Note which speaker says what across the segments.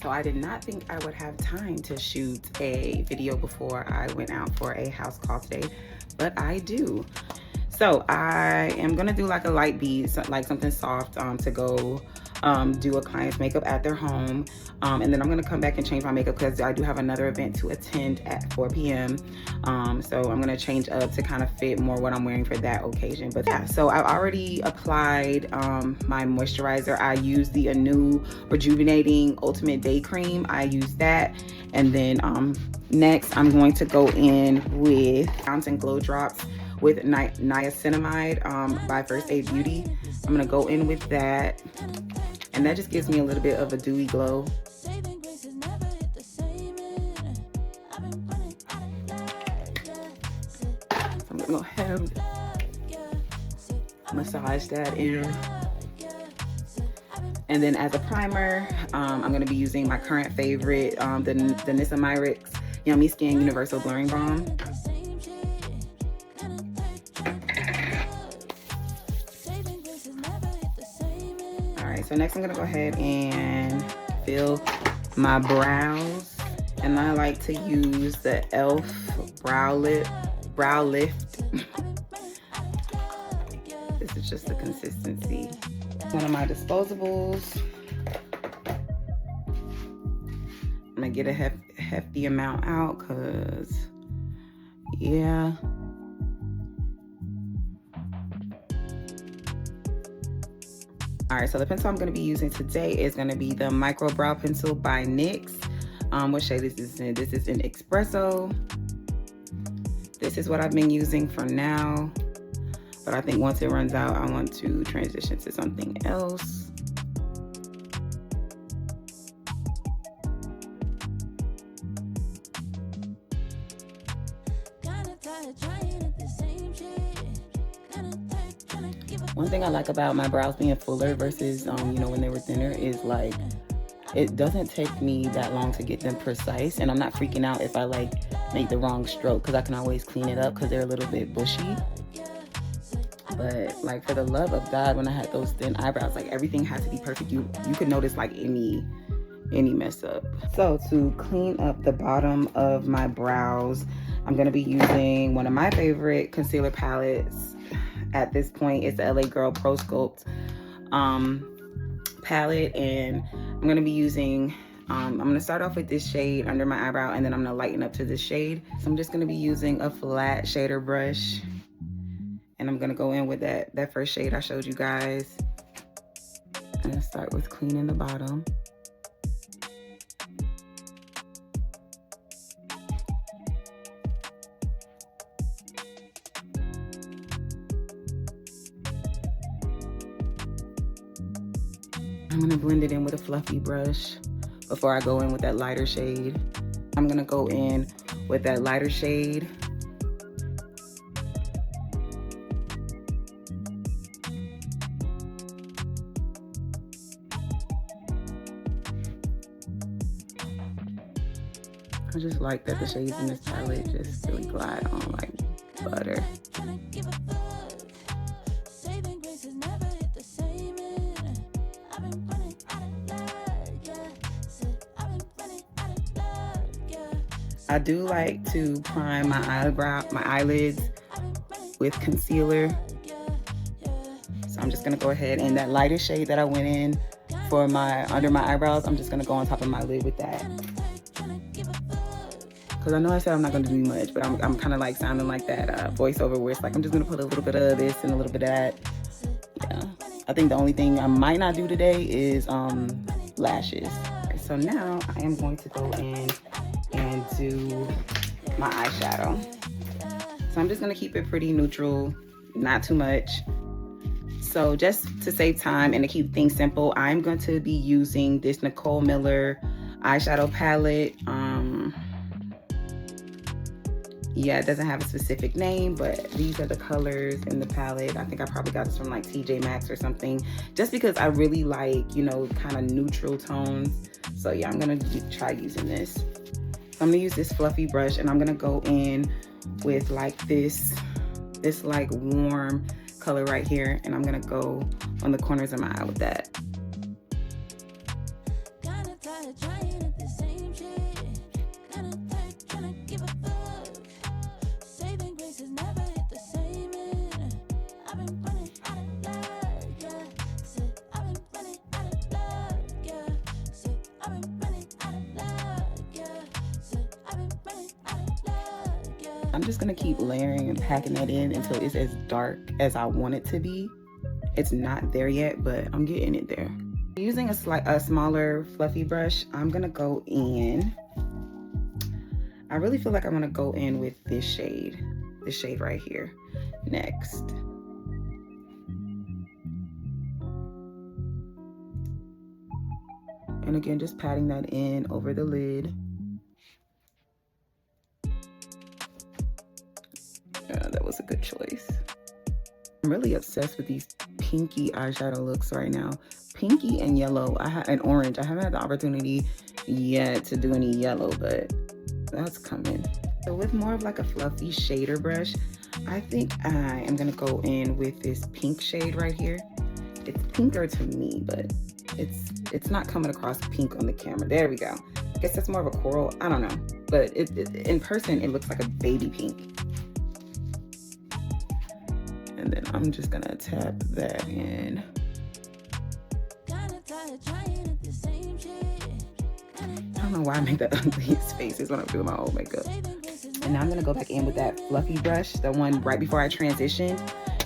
Speaker 1: So I did not think I would have time to shoot a video before I went out for a house call today, but I do. So I am gonna do like a light bead, like something soft to go do a client's makeup at their home. And then I'm gonna come back and change my makeup because I do have another event to attend at 4 p.m. So I'm gonna change up to kind of fit more what I'm wearing for that occasion. But yeah, so I've already applied my moisturizer. I use the Nude Rejuvenating Ultimate Day Cream. I use that. And then next I'm going to go in with Fountain Glow Drops with niacinamide by First Aid Beauty. I'm gonna go in with that, and that just gives me a little bit of a dewy glow. So I'm gonna go ahead and massage that in. And then as a primer, I'm gonna be using my current favorite, the Danessa Myricks Yummy Skin Universal Blurring Balm. So next I'm gonna go ahead and fill my brows, and I like to use the e.l.f. brow lift. This is just the consistency. One of my disposables. I'm gonna get a hefty amount out, cause yeah. All right, so the pencil I'm gonna be using today is gonna be the Micro Brow Pencil by NYX. What shade is this in? This is in Espresso. This is what I've been using for now, but I think once it runs out, I want to transition to something else. One thing I like about my brows being fuller versus, you know, when they were thinner is like, it doesn't take me that long to get them precise, and I'm not freaking out if I like make the wrong stroke because I can always clean it up because they're a little bit bushy. But like for the love of God, when I had those thin eyebrows, like everything had to be perfect. You could notice like any mess up. So to clean up the bottom of my brows, I'm gonna be using one of my favorite concealer palettes. At this point, it's the LA Girl Pro Sculpt palette, and I'm gonna be using, I'm gonna start off with this shade under my eyebrow, and then I'm gonna lighten up to this shade. So I'm just gonna be using a flat shader brush, and I'm gonna go in with that first shade I showed you guys. I'm gonna start with cleaning the bottom. I'm gonna blend it in with a fluffy brush before I go in with that lighter shade. I'm gonna go in with that lighter shade. I just like that the shades in this palette just really glide on like butter. I do like to prime my eyelids with concealer. So I'm just gonna go ahead, and that lighter shade that I went in for under my eyebrows, I'm just gonna go on top of my lid with that. Cause I know I said I'm not gonna do much, but I'm kind of like sounding like that voiceover where it's like I'm just gonna put a little bit of this and a little bit of that. Yeah, I think the only thing I might not do today is lashes. Okay, so now I am going to go in and do my eyeshadow. So I'm just gonna keep it pretty neutral, not too much. So just to save time and to keep things simple, I'm going to be using this Nicole Miller eyeshadow palette. Yeah, it doesn't have a specific name, but these are the colors in the palette. I think I probably got this from like TJ Maxx or something, just because I really like, you know, kind of neutral tones. So yeah, I'm gonna try using this. So I'm gonna use this fluffy brush, and I'm gonna go in with like this like warm color right here, and I'm gonna go on the corners of my eye with that. I'm just gonna keep layering and packing that in until it's as dark as I want it to be. It's not there yet, but I'm getting it there. Using a smaller fluffy brush, I'm gonna go in. I really feel like I wanna go in with this shade right here next. And again, just patting that in over the lid. Yeah, that was a good choice. I'm really obsessed with these pinky eyeshadow looks right now. Pinky and yellow, and orange. I haven't had the opportunity yet to do any yellow, but that's coming. So with more of like a fluffy shader brush, I think I am gonna go in with this pink shade right here. It's pinker to me, but it's not coming across pink on the camera. There we go. I guess that's more of a coral. I don't know, but in person it looks like a baby pink. And then I'm just gonna tap that in. I don't know why I make the ugliest faces when I'm doing my old makeup. And now I'm gonna go back in with that fluffy brush, the one right before I transitioned.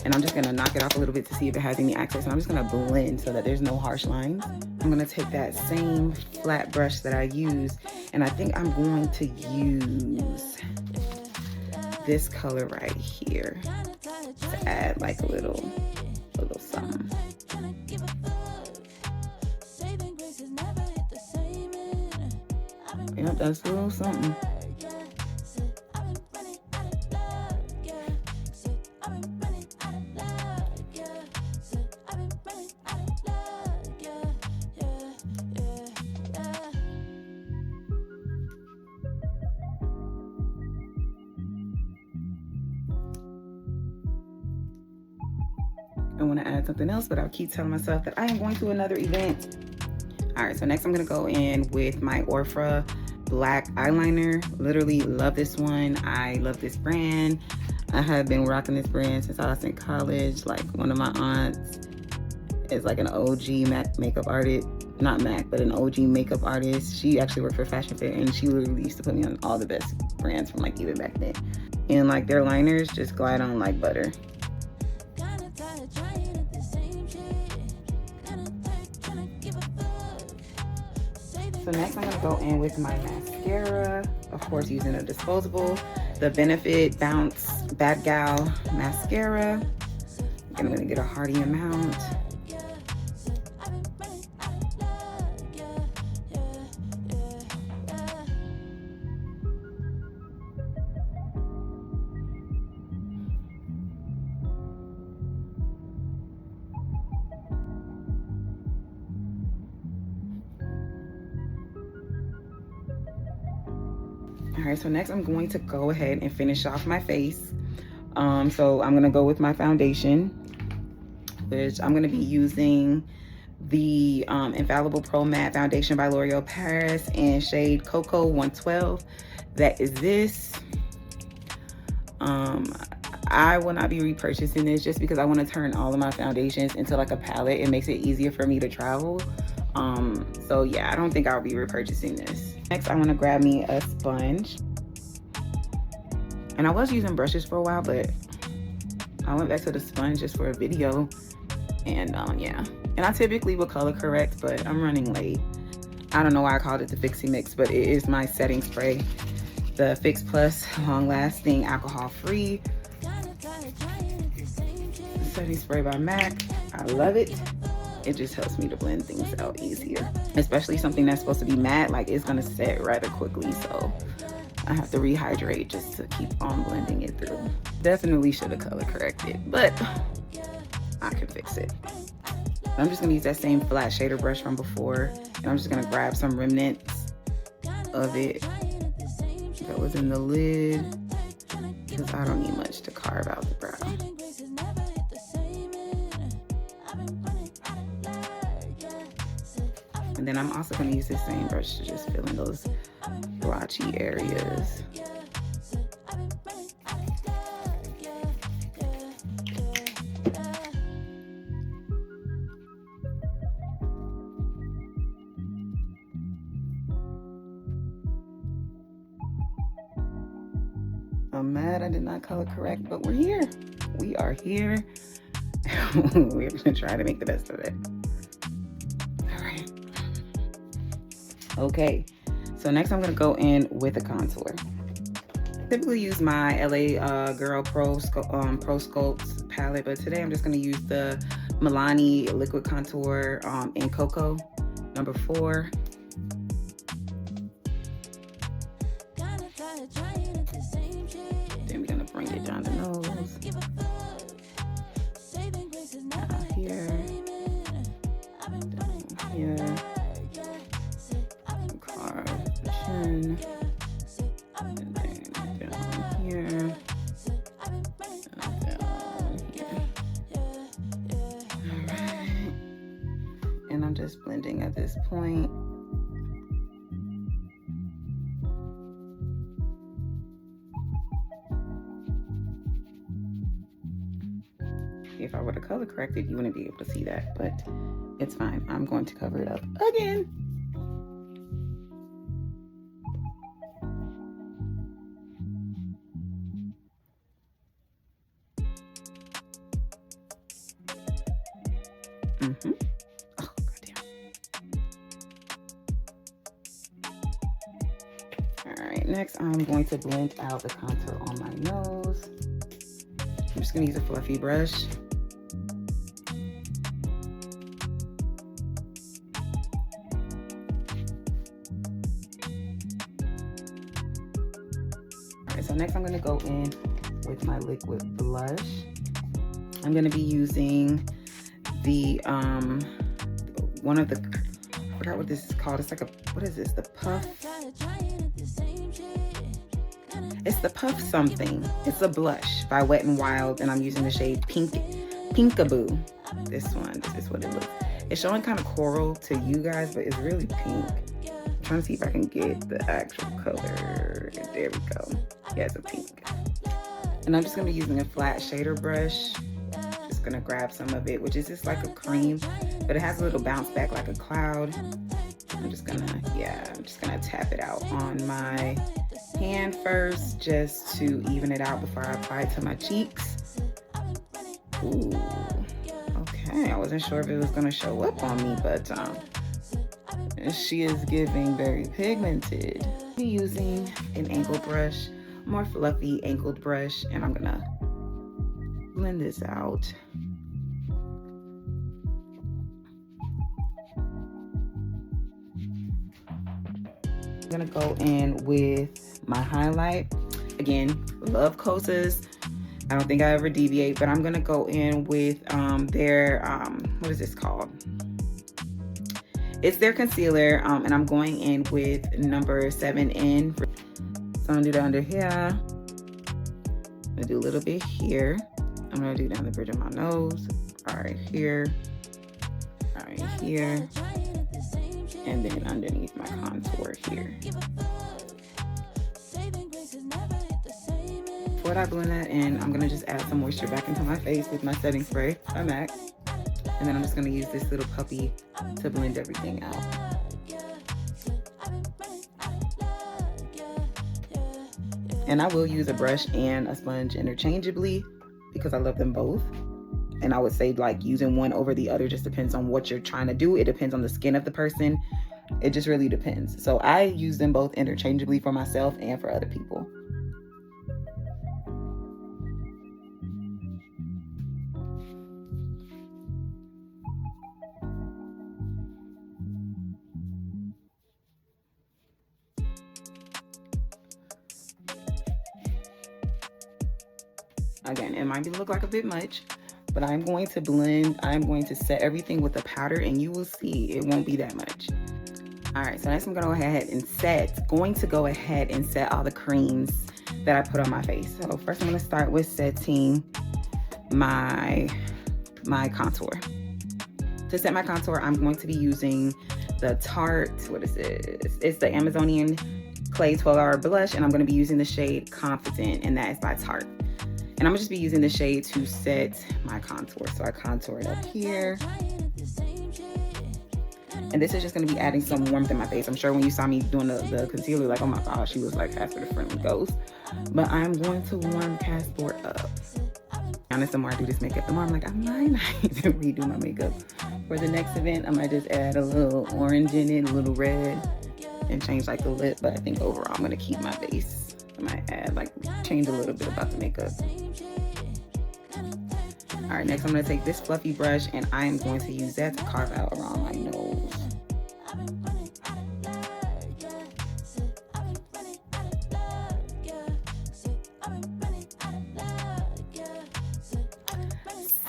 Speaker 1: And I'm just gonna knock it off a little bit to see if it has any accents. And I'm just gonna blend so that there's no harsh lines. I'm gonna take that same flat brush that I used, and I think I'm going to use this color right here to add like a little something. Yep, that's a little something. I want to add something else, but I'll keep telling myself that I am going to another event. All right, so next I'm gonna go in with my Orfra black eyeliner. Literally love this one. I love this brand. I have been rocking this brand since I was in college. Like, one of my aunts is like an OG MAC makeup artist. Not MAC, but an OG makeup artist. She actually worked for Fashion Fair, and she literally used to put me on all the best brands from like even back then. And like their liners just glide on like butter. So next I'm gonna go in with my mascara, of course using a disposable, the Benefit Bounce Bad Gal mascara. I'm gonna get a hearty amount. All right, so next I'm going to go ahead and finish off my face. So I'm gonna go with my foundation, which I'm gonna be using the Infallible Pro Matte Foundation by L'Oreal Paris in shade Cocoa 112. That is this. I will not be repurchasing this just because I want to turn all of my foundations into like a palette. It makes it easier for me to travel. So yeah, I don't think I'll be repurchasing this. Next, I want to grab me a sponge. And I was using brushes for a while, but I went back to the sponge just for a video. And yeah, and I typically will color correct, but I'm running late. I don't know why I called it the Fixie Mix, but it is my setting spray. The Fix Plus Long Lasting Alcohol Free setting spray by MAC. I love it. It just helps me to blend things out easier, especially something that's supposed to be matte. Like, it's gonna set rather quickly, so I have to rehydrate just to keep on blending it through. Definitely should have color corrected, but I can fix it. I'm just gonna use that same flat shader brush from before, and I'm just gonna grab some remnants of it that was in the lid, because I don't need much to carve out the brow. And then I'm also gonna use the same brush to just fill in those blotchy areas. I'm mad I did not color correct, but we're here. We are here. We're gonna try to make the best of it. All right. Okay, so next I'm gonna go in with a contour. I typically use my LA Girl Pro Sculpt palette, but today I'm just gonna use the Milani Liquid Contour in Cocoa, number 4. Then we're gonna bring it down the nose. Here. Down here. Carve the chin. And then down here. And down here. Alright. And I'm just blending at this point. If I were to color correct it, you wouldn't be able to see that, but it's fine. I'm going to cover it up again. Oh, goddamn. All right, next I'm going to blend out the contour on my nose. I'm just gonna use a fluffy brush. Alright, so next I'm gonna go in with my liquid blush. I'm gonna be using the one of the, I forgot what this is called. It's like a, what is this? The puff. It's the Puff Something. It's a blush by Wet n Wild, and I'm using the shade Pinkaboo. This one, this is what it looks. It's showing kind of coral to you guys, but it's really pink. I'm trying to see if I can get the actual color. There we go. Yeah, it's a pink. And I'm just gonna be using a flat shader brush. Just gonna grab some of it, which is just like a cream, but it has a little bounce back like a cloud. I'm just gonna tap it out on my hand first, just to even it out before I apply it to my cheeks. Ooh, okay. I wasn't sure if it was gonna show up on me, but she is giving very pigmented. I'm using an angled brush, more fluffy angled brush, and I'm gonna blend this out. I'm gonna go in with my highlight. Again, love Kosas. I don't think I ever deviate, but I'm gonna go in with their, what is this called? It's their concealer, and I'm going in with number 7N. So I'm gonna do that under here. I'm gonna do a little bit here. I'm gonna do down the bridge of my nose. All right, here. All right, here. And then underneath my contour here. Before I blend that in, I'm gonna just add some moisture back into my face with my setting spray by MAC. And then I'm just gonna use this little puppy to blend everything out. And I will use a brush and a sponge interchangeably because I love them both. And I would say like using one over the other just depends on what you're trying to do. It depends on the skin of the person. It just really depends. So I use them both interchangeably for myself and for other people. Again, it might look like a bit much, but I'm going to blend, I'm going to set everything with a powder, and you will see it won't be that much. All right, so next I'm gonna go ahead and set all the creams that I put on my face. So first I'm gonna start with setting my contour. To set my contour, I'm going to be using the Tarte, what is this? It's the Amazonian Clay 12-Hour Blush, and I'm gonna be using the shade Confident, and that is by Tarte. And I'm gonna just be using the shade to set my contour. So I contour it up here. And this is just going to be adding some warmth in my face. I'm sure when you saw me doing the concealer, like, oh my gosh, she was like Casper the Friendly Ghost. But I'm going to warm Casper up. Honestly, the more I do this makeup, the more I'm like, I might need to redo my makeup for the next event. I might just add a little orange in it, a little red, and change like the lip. But I think overall, I'm going to keep my base. I might add, like, change a little bit about the makeup. All right, next I'm going to take this fluffy brush, and I am going to use that to carve out around my nose.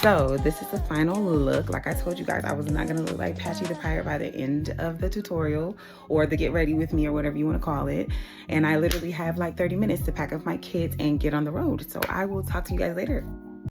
Speaker 1: So this is the final look. Like I told you guys, I was not gonna look like Patchy the Pirate by the end of the tutorial or the get ready with me or whatever you want to call it. And I literally have like 30 minutes to pack up my kids and get on the road. So I will talk to you guys later.